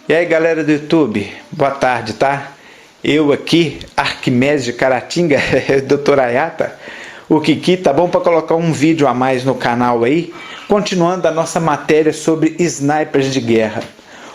E aí galera do YouTube, boa tarde, tá? Eu aqui, Arquimedes de Caratinga, Dr. Ayata, o Kiki, tá bom para colocar um vídeo a mais no canal aí, continuando a nossa matéria sobre snipers de guerra.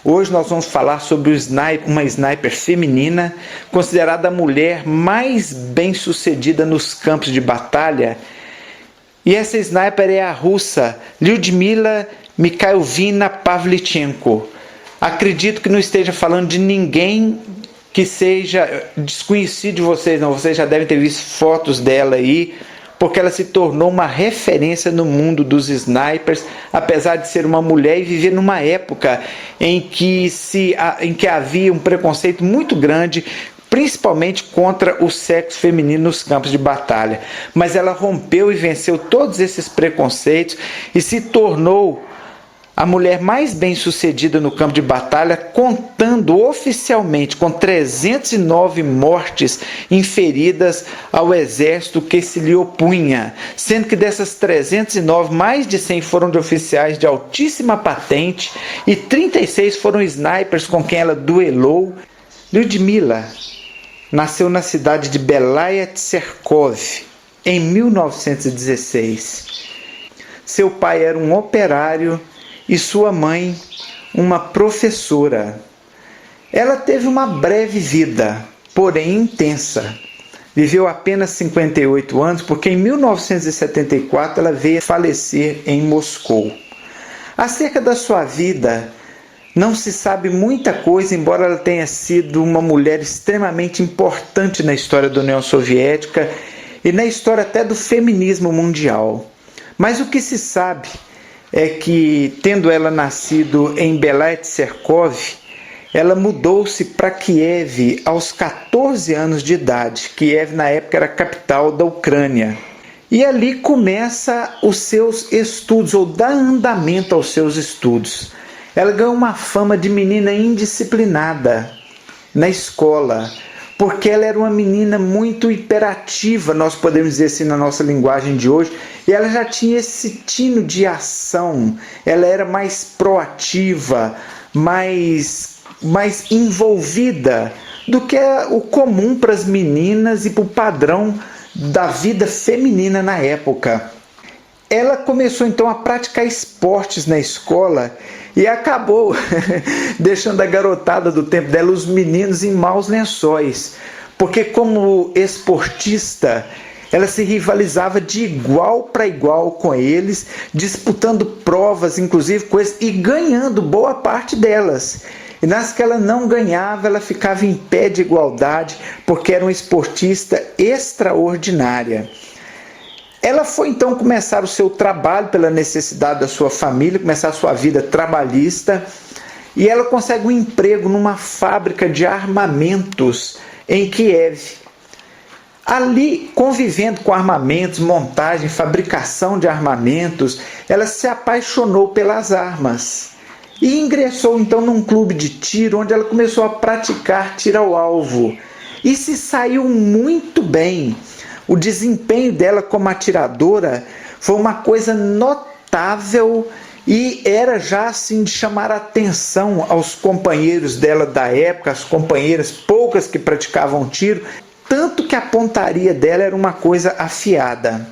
Hoje nós vamos falar sobre uma sniper feminina, considerada a mulher mais bem sucedida nos campos de batalha. E essa sniper é a russa Lyudmila Mikhailivna Pavlichenko. Acredito que não esteja falando de ninguém que seja desconhecido de vocês, não. Vocês já devem ter visto fotos dela aí, porque ela se tornou uma referência no mundo dos snipers, apesar de ser uma mulher e viver numa época em que havia um preconceito muito grande, principalmente contra o sexo feminino nos campos de batalha. Mas ela rompeu e venceu todos esses preconceitos e se tornou a mulher mais bem sucedida no campo de batalha, contando oficialmente com 309 mortes inferidas ao exército que se lhe opunha, sendo que dessas 309, mais de 100 foram de oficiais de altíssima patente e 36 foram snipers com quem ela duelou. Lyudmila nasceu na cidade de Belaya Tserkov em 1916. Seu pai era um operário e sua mãe, uma professora. Ela teve uma breve vida, porém intensa. Viveu apenas 58 anos, porque em 1974 ela veio falecer em Moscou. Acerca da sua vida, não se sabe muita coisa, embora ela tenha sido uma mulher extremamente importante na história da União Soviética e na história até do feminismo mundial. Mas o que se sabe é que, tendo ela nascido em Belaya Tserkov, ela mudou-se para Kiev aos 14 anos de idade. Kiev, na época, era a capital da Ucrânia. E ali começa os seus estudos, ou dá andamento aos seus estudos. Ela ganhou uma fama de menina indisciplinada na escola, porque ela era uma menina muito hiperativa, nós podemos dizer assim na nossa linguagem de hoje, e ela já tinha esse tino de ação, ela era mais proativa, mais envolvida do que o comum para as meninas e para o padrão da vida feminina na época. Ela começou então a praticar esportes na escola e acabou deixando a garotada do tempo dela, os meninos, em maus lençóis, porque como esportista ela se rivalizava de igual para igual com eles, disputando provas inclusive com eles e ganhando boa parte delas. E nas que ela não ganhava, ela ficava em pé de igualdade, porque era uma esportista extraordinária. Ela foi então começar o seu trabalho pela necessidade da sua família, começar a sua vida trabalhista, e ela consegue um emprego numa fábrica de armamentos em Kiev. Ali, convivendo com armamentos, montagem, fabricação de armamentos, ela se apaixonou pelas armas e ingressou então num clube de tiro, onde ela começou a praticar tiro ao alvo e se saiu muito bem. O desempenho dela como atiradora foi uma coisa notável e era já assim de chamar a atenção aos companheiros dela da época, as companheiras poucas que praticavam tiro, tanto que a pontaria dela era uma coisa afiada.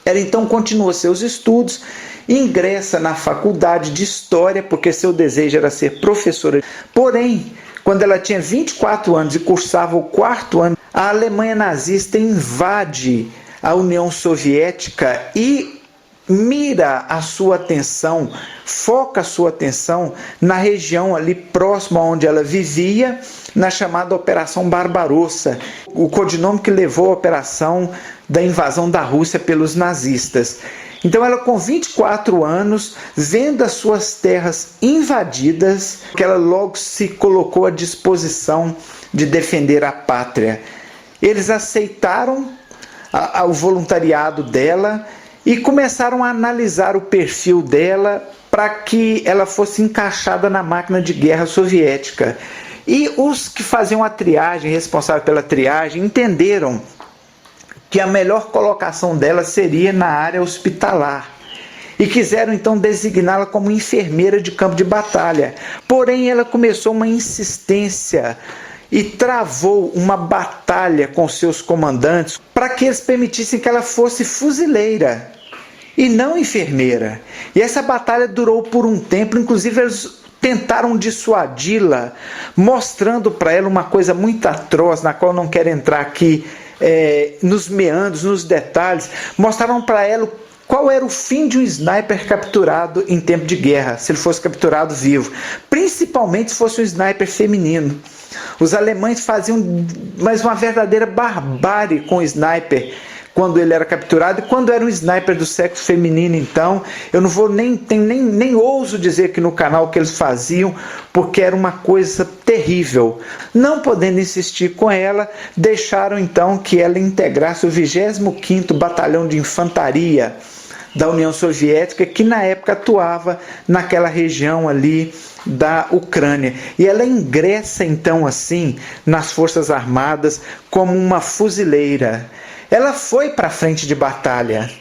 Ela então continua seus estudos, ingressa na faculdade de História, porque seu desejo era ser professora. Porém, quando ela tinha 24 anos e cursava o 4º ano, a Alemanha nazista invade a União Soviética e mira a sua atenção, foca a sua atenção na região ali próxima onde ela vivia, na chamada Operação Barbarossa, o codinome que levou a operação da invasão da Rússia pelos nazistas. Então ela, com 24 anos, vendo as suas terras invadidas, que ela logo se colocou à disposição de defender a pátria. Eles aceitaram o voluntariado dela e começaram a analisar o perfil dela para que ela fosse encaixada na máquina de guerra soviética. E os que faziam a triagem, responsável pela triagem, entenderam que a melhor colocação dela seria na área hospitalar. e quiseram então designá-la como enfermeira de campo de batalha. Porém, ela começou uma insistência e travou uma batalha com seus comandantes para que eles permitissem que ela fosse fuzileira e não enfermeira. E essa batalha durou por um tempo, inclusive eles tentaram dissuadi-la, mostrando para ela uma coisa muito atroz, na qual eu não quero entrar aqui nos meandros, nos detalhes. Mostraram para ela qual era o fim de um sniper capturado em tempo de guerra, se ele fosse capturado vivo, principalmente se fosse um sniper feminino. Os alemães faziam uma verdadeira barbárie com o sniper quando ele era capturado, e quando era um sniper do sexo feminino, então, eu não vou nem ouso dizer aqui no canal o que eles faziam, porque era uma coisa terrível. Não podendo insistir com ela, deixaram então que ela integrasse o 25º Batalhão de Infantaria da União Soviética, que na época atuava naquela região ali da Ucrânia. E ela ingressa então assim nas Forças Armadas como uma fuzileira. Ela foi para a frente de batalha,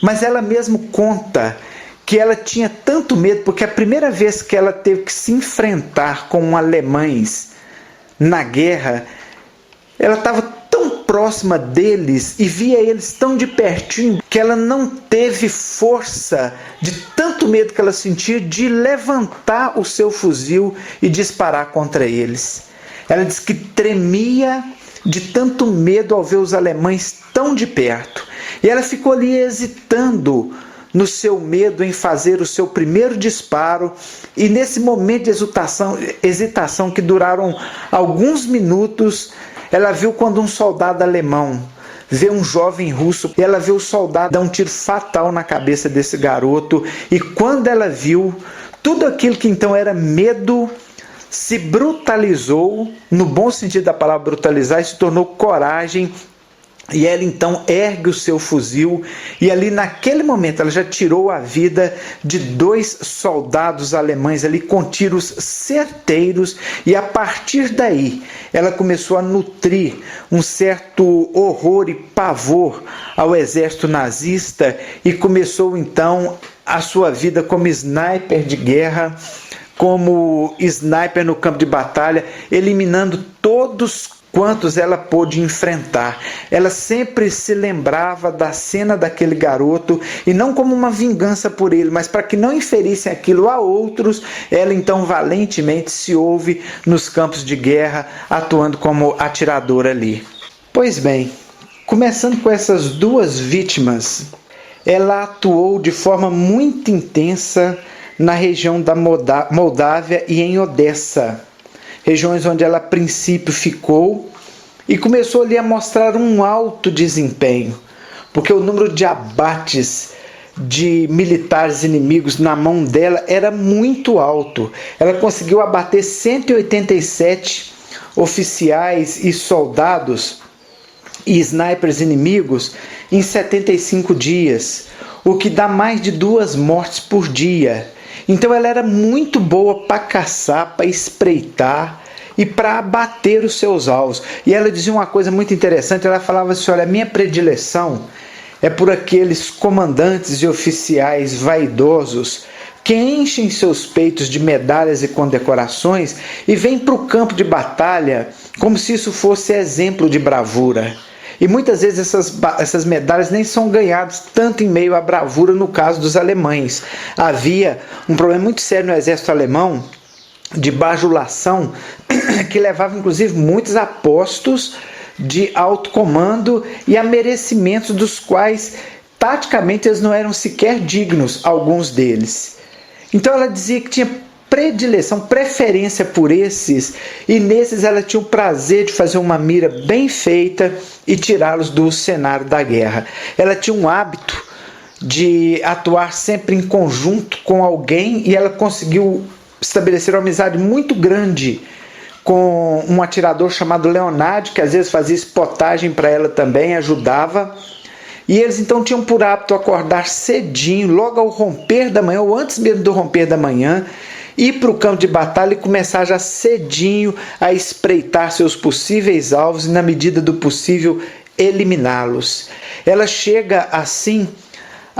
mas ela mesmo conta que ela tinha tanto medo, porque a primeira vez que ela teve que se enfrentar com alemães na guerra, ela estava tão próxima deles e via eles tão de pertinho que ela não teve força, de tanto medo que ela sentia, de levantar o seu fuzil e disparar contra eles. Ela diz que tremia de tanto medo ao ver os alemães tão de perto. E ela ficou ali hesitando no seu medo em fazer o seu primeiro disparo, e nesse momento de hesitação que duraram alguns minutos, ela viu quando um soldado alemão vê um jovem russo, e ela vê o soldado dar um tiro fatal na cabeça desse garoto, e quando ela viu, tudo aquilo que então era medo se brutalizou, no bom sentido da palavra brutalizar, e se tornou coragem. E ela então ergue o seu fuzil, e ali naquele momento ela já tirou a vida de 2 soldados alemães ali com tiros certeiros, e a partir daí ela começou a nutrir um certo horror e pavor ao exército nazista, e começou então a sua vida como sniper de guerra, como sniper no campo de batalha, eliminando todos quantos ela pôde enfrentar. Ela sempre se lembrava da cena daquele garoto, e não como uma vingança por ele, mas para que não inferissem aquilo a outros, ela então valentemente se ouve nos campos de guerra, atuando como atiradora ali. Pois bem, começando com essas 2 vítimas, ela atuou de forma muito intensa na região da Moldávia e em Odessa, regiões onde ela a princípio ficou, e começou ali a mostrar um alto desempenho, porque o número de abates de militares inimigos na mão dela era muito alto. Ela conseguiu abater 187 oficiais e soldados e snipers inimigos em 75 dias, o que dá mais de 2 mortes por dia. Então ela era muito boa para caçar, para espreitar e para abater os seus alvos. E ela dizia uma coisa muito interessante, ela falava assim: olha, a minha predileção é por aqueles comandantes e oficiais vaidosos que enchem seus peitos de medalhas e condecorações e vêm para o campo de batalha como se isso fosse exemplo de bravura. E muitas vezes essas medalhas nem são ganhadas tanto em meio à bravura, no caso dos alemães. Havia um problema muito sério no exército alemão de bajulação, que levava inclusive muitos a postos de alto comando e a merecimentos dos quais taticamente eles não eram sequer dignos, alguns deles. Então ela dizia que tinha predileção, preferência por esses, e nesses ela tinha o prazer de fazer uma mira bem feita e tirá-los do cenário da guerra. Ela tinha um hábito de atuar sempre em conjunto com alguém, e ela conseguiu estabelecer uma amizade muito grande com um atirador chamado Leonard, que às vezes fazia spotagem para ela também, ajudava. E eles então tinham por hábito acordar cedinho, logo ao romper da manhã, ou antes mesmo do romper da manhã, ir para o campo de batalha e começar já cedinho a espreitar seus possíveis alvos e, na medida do possível, eliminá-los. Ela chega assim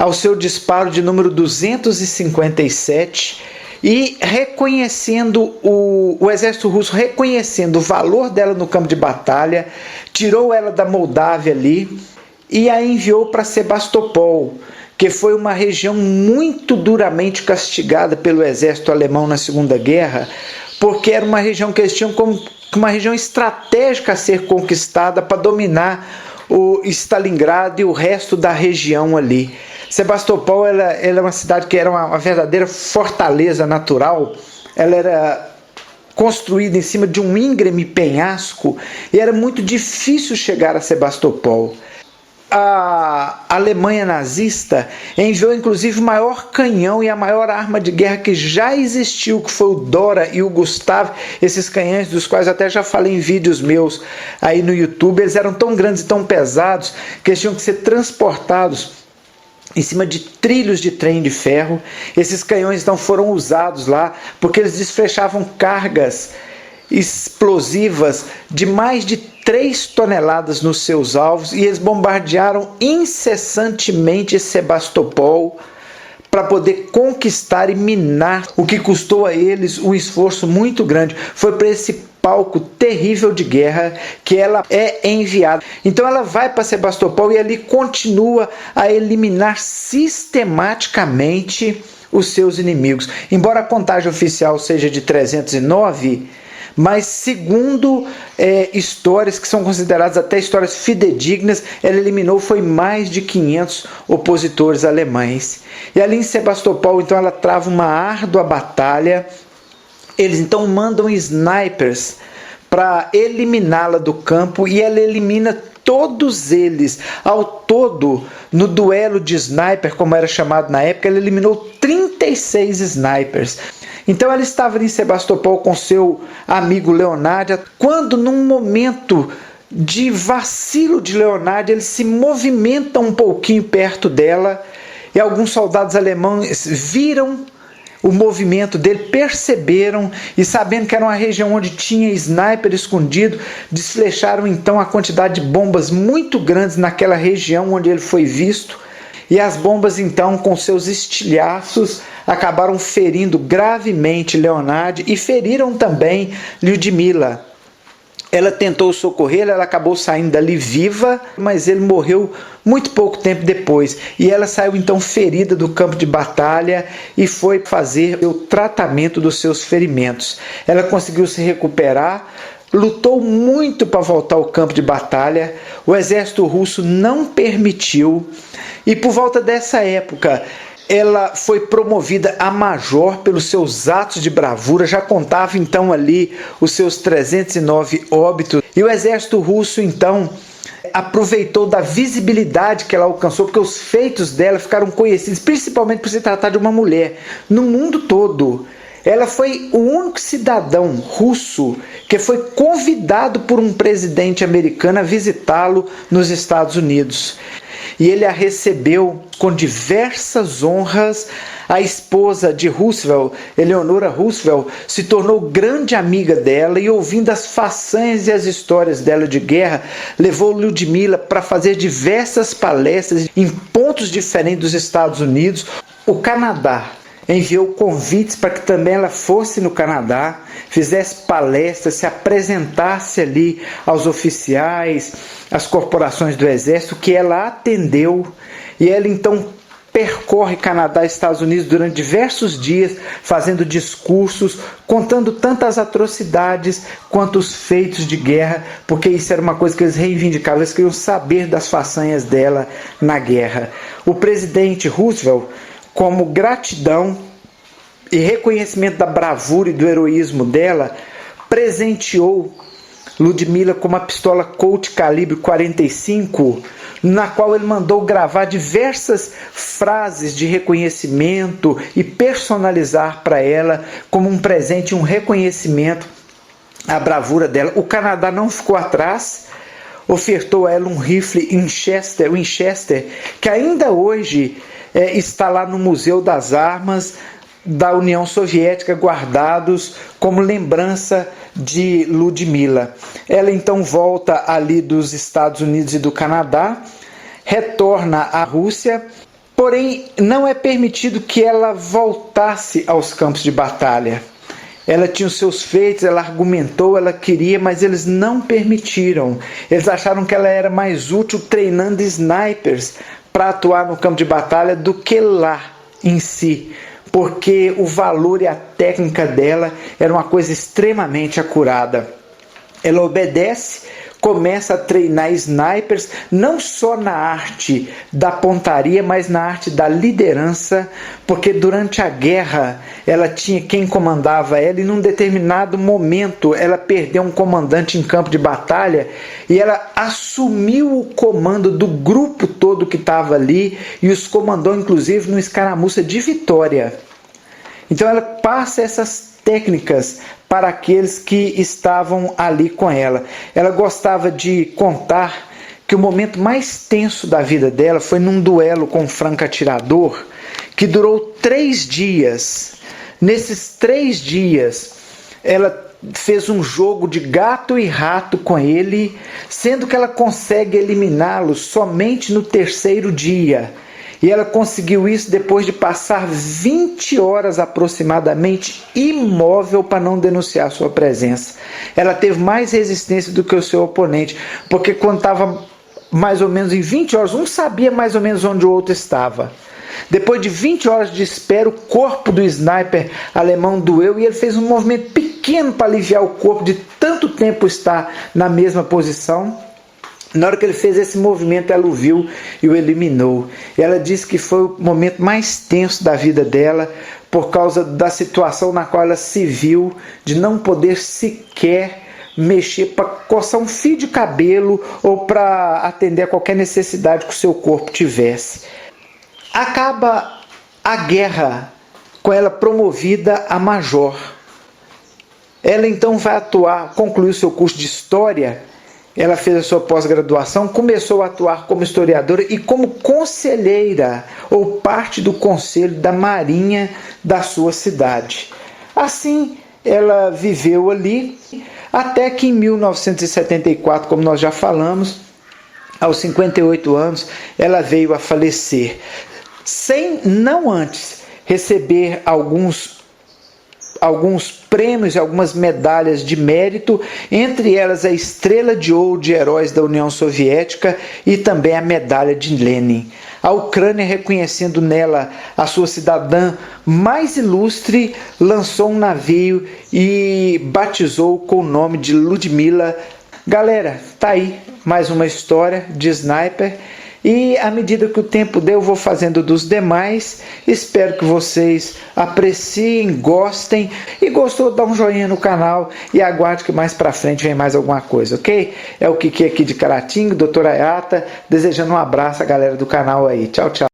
ao seu disparo de número 257 e reconhecendo o exército russo, reconhecendo o valor dela no campo de batalha, tirou ela da Moldávia ali e a enviou para Sebastopol, que foi uma região muito duramente castigada pelo exército alemão na Segunda Guerra, porque era uma região que eles tinham como uma região estratégica a ser conquistada para dominar o Stalingrado e o resto da região ali. Sebastopol ela é uma cidade que era uma verdadeira fortaleza natural. Ela era construída em cima de um íngreme penhasco e era muito difícil chegar a Sebastopol. A Alemanha nazista enviou inclusive o maior canhão e a maior arma de guerra que já existiu, que foi o Dora e o Gustav. Esses canhões, dos quais até já falei em vídeos meus aí no YouTube, eles eram tão grandes e tão pesados que eles tinham que ser transportados em cima de trilhos de trem de ferro. Esses canhões então foram usados lá porque eles desflechavam cargas explosivas de mais de 3 toneladas nos seus alvos e eles bombardearam incessantemente Sebastopol para poder conquistar e minar, o que custou a eles um esforço muito grande. Foi para esse palco terrível de guerra que ela é enviada. Então ela vai para Sebastopol e ali continua a eliminar sistematicamente os seus inimigos. Embora a contagem oficial seja de 309, mas segundo histórias que são consideradas até histórias fidedignas, ela eliminou foi mais de 500 opositores alemães. E ali em Sebastopol, então, ela trava uma árdua batalha. Eles então mandam snipers para eliminá-la do campo e ela elimina todos eles. Ao todo, no duelo de sniper, como era chamado na época, ela eliminou 36 snipers. Então ela estava em Sebastopol com seu amigo Leonard, quando num momento de vacilo de Leonard, ele se movimenta um pouquinho perto dela e alguns soldados alemães viram o movimento dele, perceberam e, sabendo que era uma região onde tinha sniper escondido, desflecharam então a quantidade de bombas muito grandes naquela região onde ele foi visto. E as bombas então, com seus estilhaços, acabaram ferindo gravemente Leonard e feriram também Lyudmila. Ela tentou socorrê-lo, ela acabou saindo dali viva, mas ele morreu muito pouco tempo depois. E ela saiu então ferida do campo de batalha e foi fazer o tratamento dos seus ferimentos. Ela conseguiu se recuperar, lutou muito para voltar ao campo de batalha. O exército russo não permitiu. E por volta dessa época, ela foi promovida a major pelos seus atos de bravura, já contava então ali os seus 309 óbitos. E o exército russo então aproveitou da visibilidade que ela alcançou, porque os feitos dela ficaram conhecidos, principalmente por se tratar de uma mulher, no mundo todo. Ela foi o único cidadão russo que foi convidado por um presidente americano a visitá-lo nos Estados Unidos. E ele a recebeu com diversas honras. A esposa de Roosevelt, Eleanor Roosevelt, se tornou grande amiga dela e, ouvindo as façanhas e as histórias dela de guerra, levou Lyudmila para fazer diversas palestras em pontos diferentes dos Estados Unidos. O Canadá enviou convites para que também ela fosse no Canadá, fizesse palestras, se apresentasse ali aos oficiais, às corporações do exército, que ela atendeu. E ela então percorre Canadá e Estados Unidos durante diversos dias, fazendo discursos, contando tantas atrocidades quanto os feitos de guerra, porque isso era uma coisa que eles reivindicavam, eles queriam saber das façanhas dela na guerra. O presidente Roosevelt, como gratidão e reconhecimento da bravura e do heroísmo dela, presenteou Lyudmila com uma pistola Colt calibre 45, na qual ele mandou gravar diversas frases de reconhecimento e personalizar para ela como um presente, um reconhecimento à bravura dela. O Canadá não ficou atrás, ofertou a ela um rifle Winchester, que ainda hoje está lá no Museu das Armas da União Soviética, guardados como lembrança de Lyudmila. Ela então volta ali dos Estados Unidos e do Canadá, retorna à Rússia, Porém, não é permitido que ela voltasse aos campos de batalha. Ela tinha os seus feitos, ela argumentou, ela queria, mas eles não permitiram. Eles acharam que ela era mais útil treinando snipers para atuar no campo de batalha do que lá em si, porque o valor e a técnica dela era uma coisa extremamente acurada. Ela obedece, começa a treinar snipers, não só na arte da pontaria, mas na arte da liderança, porque durante a guerra ela tinha quem comandava ela, e num determinado momento ela perdeu um comandante em campo de batalha, e ela assumiu o comando do grupo todo que estava ali, e os comandou inclusive numa escaramuça de vitória. Então ela passa essas técnicas para aqueles que estavam ali com ela. Ela gostava de contar que o momento mais tenso da vida dela foi num duelo com um franco-atirador que durou 3 dias. Nesses 3 dias, ela fez um jogo de gato e rato com ele, sendo que ela consegue eliminá-lo somente no 3º dia. E ela conseguiu isso depois de passar 20 horas aproximadamente imóvel para não denunciar sua presença. Ela teve mais resistência do que o seu oponente, porque quando estava mais ou menos em 20 horas, um sabia mais ou menos onde o outro estava. Depois de 20 horas de espera, o corpo do sniper alemão doeu e ele fez um movimento pequeno para aliviar o corpo de tanto tempo estar na mesma posição. Na hora que ele fez esse movimento, ela o viu e o eliminou. Ela disse que foi o momento mais tenso da vida dela, por causa da situação na qual ela se viu, de não poder sequer mexer para coçar um fio de cabelo ou para atender a qualquer necessidade que o seu corpo tivesse. Acaba a guerra com ela promovida a major. Ela então vai atuar, concluiu seu curso de História. Ela fez a sua pós-graduação, começou a atuar como historiadora e como conselheira ou parte do conselho da marinha da sua cidade. Assim, ela viveu ali até que em 1974, como nós já falamos, aos 58 anos, ela veio a falecer, sem não antes receber alguns prêmios e algumas medalhas de mérito, entre elas a Estrela de Ouro de Heróis da União Soviética e também a Medalha de Lenin. A Ucrânia, reconhecendo nela a sua cidadã mais ilustre, lançou um navio e batizou com o nome de Ludmila. Galera, tá aí mais uma história de sniper. E à medida que o tempo der, eu vou fazendo dos demais. Espero que vocês apreciem, gostem. E gostou, dá um joinha no canal e aguarde que mais pra frente vem mais alguma coisa, ok? É o Kiki aqui de Caratinga, Dr. Ayata, desejando um abraço à galera do canal aí. Tchau, tchau.